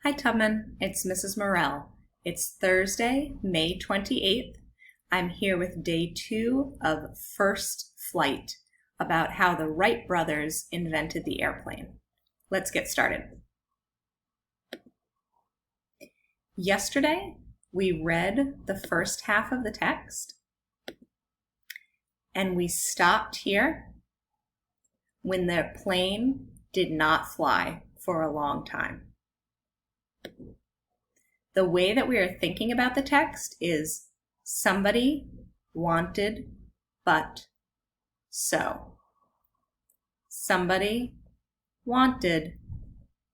Hi Tubman, it's Mrs. Morell. It's Thursday, May 28th. I'm here with day 2 of First Flight, about how the Wright brothers invented the airplane. Let's get started. Yesterday, we read the first half of the text, and we stopped here when the plane did not fly for a long time. The way that we are thinking about the text is somebody wanted but so. Somebody wanted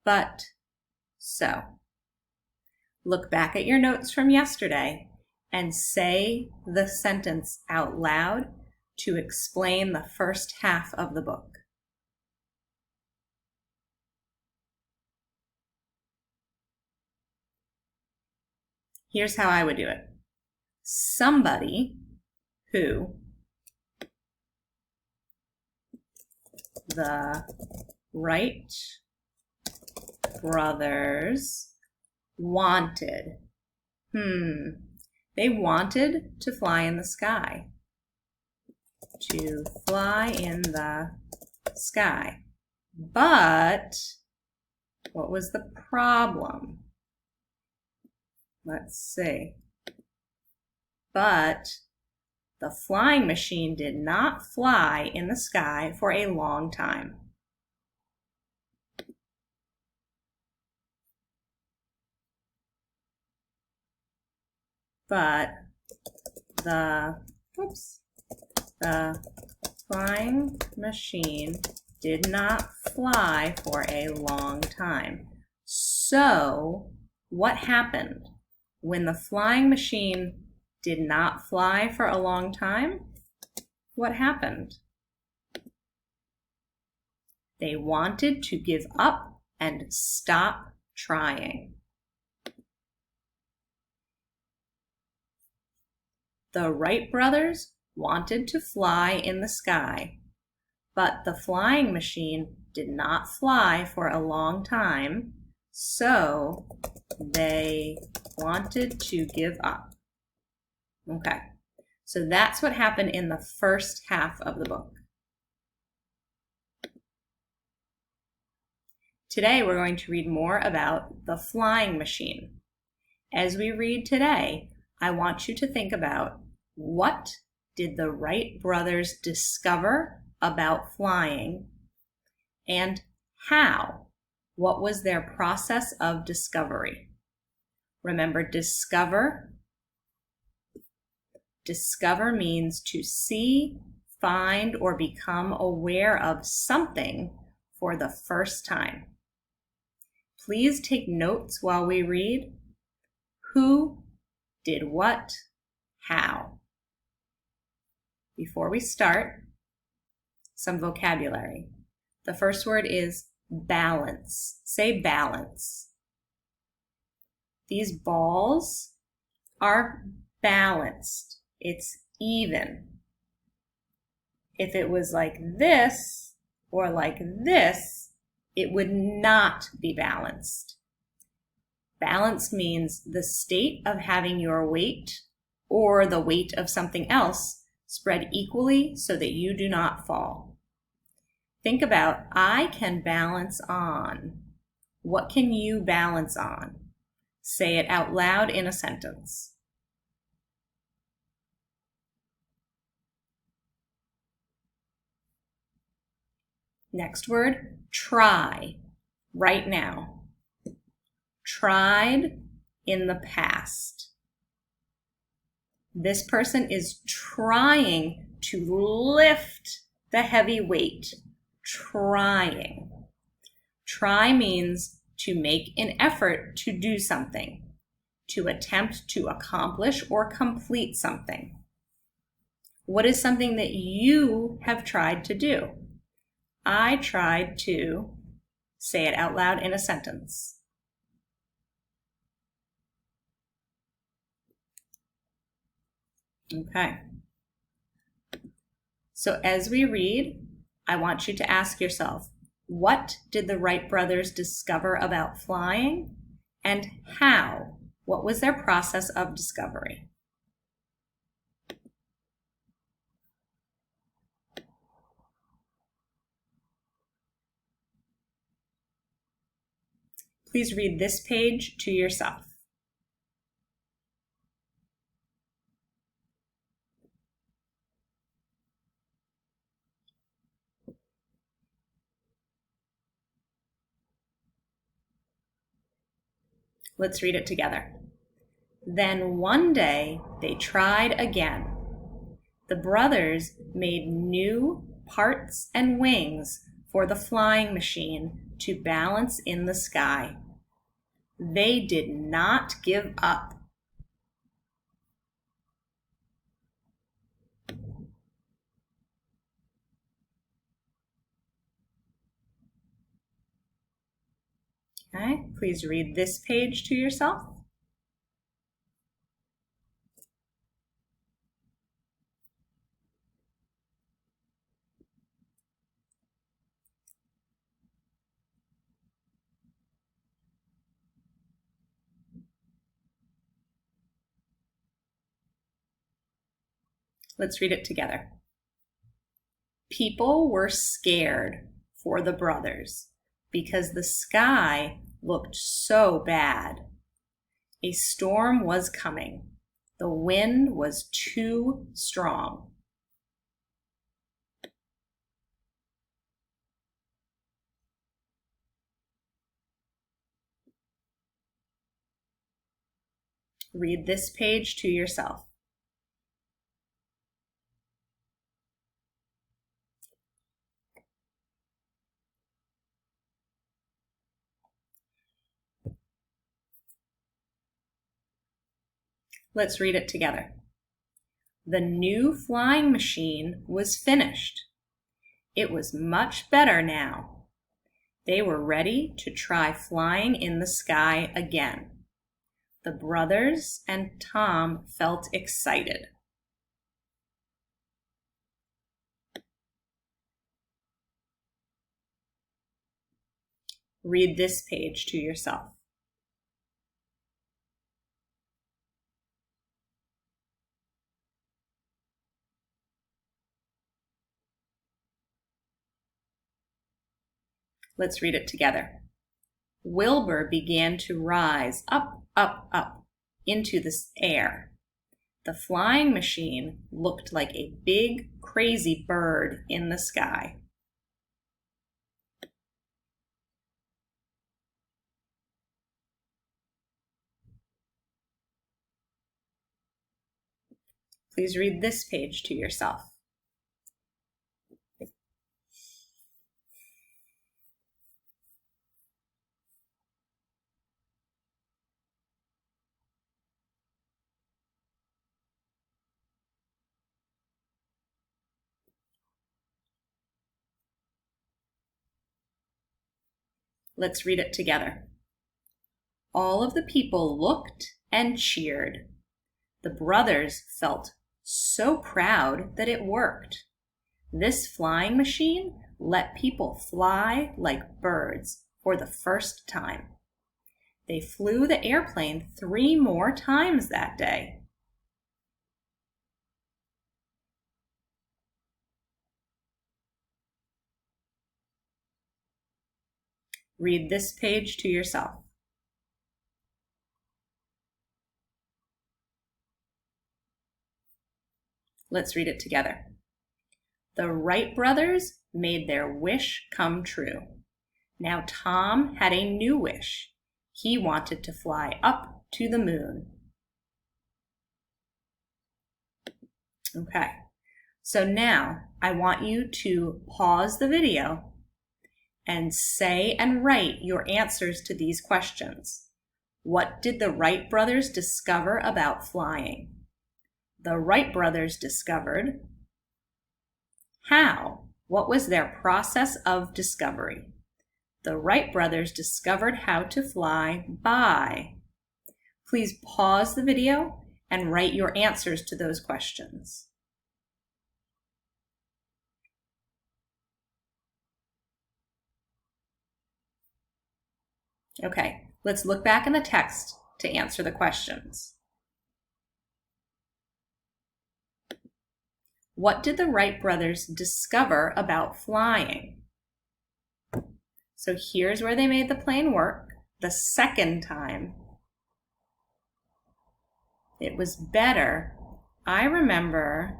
but so. Look back at your notes from yesterday and say the sentence out loud to explain the first half of the book. Here's how I would do it. Somebody who the Wright brothers wanted. They wanted to fly in the sky. To fly in the sky. But what was the problem? Let's see. But the flying machine did not fly in the sky for a long time. But the flying machine did not fly for a long time. So, what happened when the flying machine did not fly for a long time? What happened? They wanted to give up and stop trying. The Wright brothers wanted to fly in the sky, but the flying machine did not fly for a long time, so they wanted to give up. Okay, so that's what happened in the first half of the book. Today we're going to read more about the flying machine. As we read today, I want you to think about what did the Wright brothers discover about flying and how? What was their process of discovery? Remember, discover. Discover means to see, find, or become aware of something for the first time. Please take notes while we read. Who did what? How? Before we start, some vocabulary. The first word is balance. Say balance. These balls are balanced. It's even. If it was like this or like this, it would not be balanced. Balance means the state of having your weight or the weight of something else spread equally so that you do not fall. Think about, I can balance on. What can you balance on? Say it out loud in a sentence. Next word, try. Right now. Tried in the past. This person is trying to lift the heavy weight. Trying. Try means to make an effort to do something, to attempt to accomplish or complete something. What is something that you have tried to do? I tried to, say it out loud in a sentence. Okay. So as we read, I want you to ask yourself, what did the Wright brothers discover about flying? And how? What was their process of discovery? Please read this page to yourself. Let's read it together. Then one day they tried again. The brothers made new parts and wings for the flying machine to balance in the sky. They did not give up. Okay, please read this page to yourself. Let's read it together. People were scared for the brothers because the sky looked so bad. A storm was coming. The wind was too strong. Read this page to yourself. Let's read it together. The new flying machine was finished. It was much better now. They were ready to try flying in the sky again. The brothers and Tom felt excited. Read this page to yourself. Let's read it together. Wilbur began to rise up, up, up into the air. The flying machine looked like a big, crazy bird in the sky. Please read this page to yourself. Let's read it together. All of the people looked and cheered. The brothers felt so proud that it worked. This flying machine let people fly like birds for the first time. They flew the airplane 3 more times that day. Read this page to yourself. Let's read it together. The Wright brothers made their wish come true. Now Tom had a new wish. He wanted to fly up to the moon. Okay, so now I want you to pause the video and say and write your answers to these questions. What did the Wright brothers discover about flying? The Wright brothers discovered. How? What was their process of discovery? The Wright brothers discovered how to fly by. Please pause the video and write your answers to those questions. Okay, Let's look back in the text to answer the questions. What did the Wright brothers discover about flying? So here's where they made the plane work. The second time, it was better. I remember,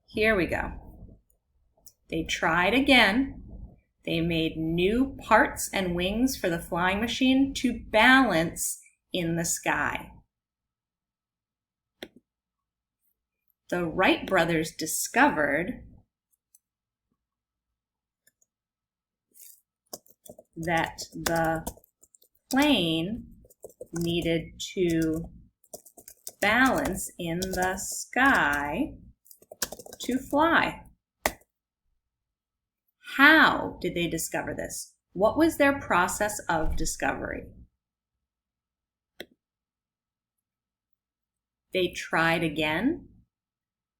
here we go. They tried again. They made new parts and wings for the flying machine to balance in the sky. The Wright brothers discovered that the plane needed to balance in the sky to fly. How did they discover this? What was their process of discovery? They tried again.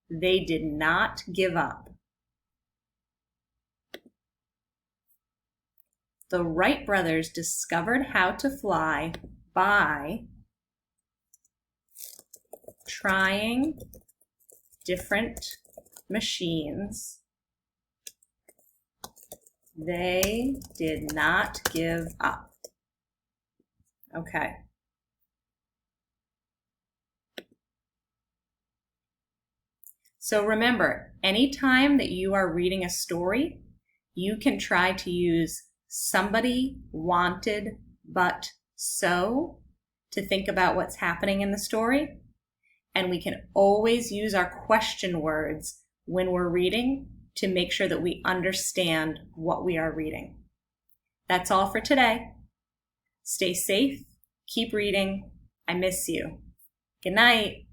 They did not give up. The Wright brothers discovered how to fly by trying different machines. They did not give up. Okay. So remember, anytime that you are reading a story, you can try to use somebody wanted but so to think about what's happening in the story. And we can always use our question words when we're reading to make sure that we understand what we are reading. That's all for today. Stay safe, keep reading. I miss you. Good night.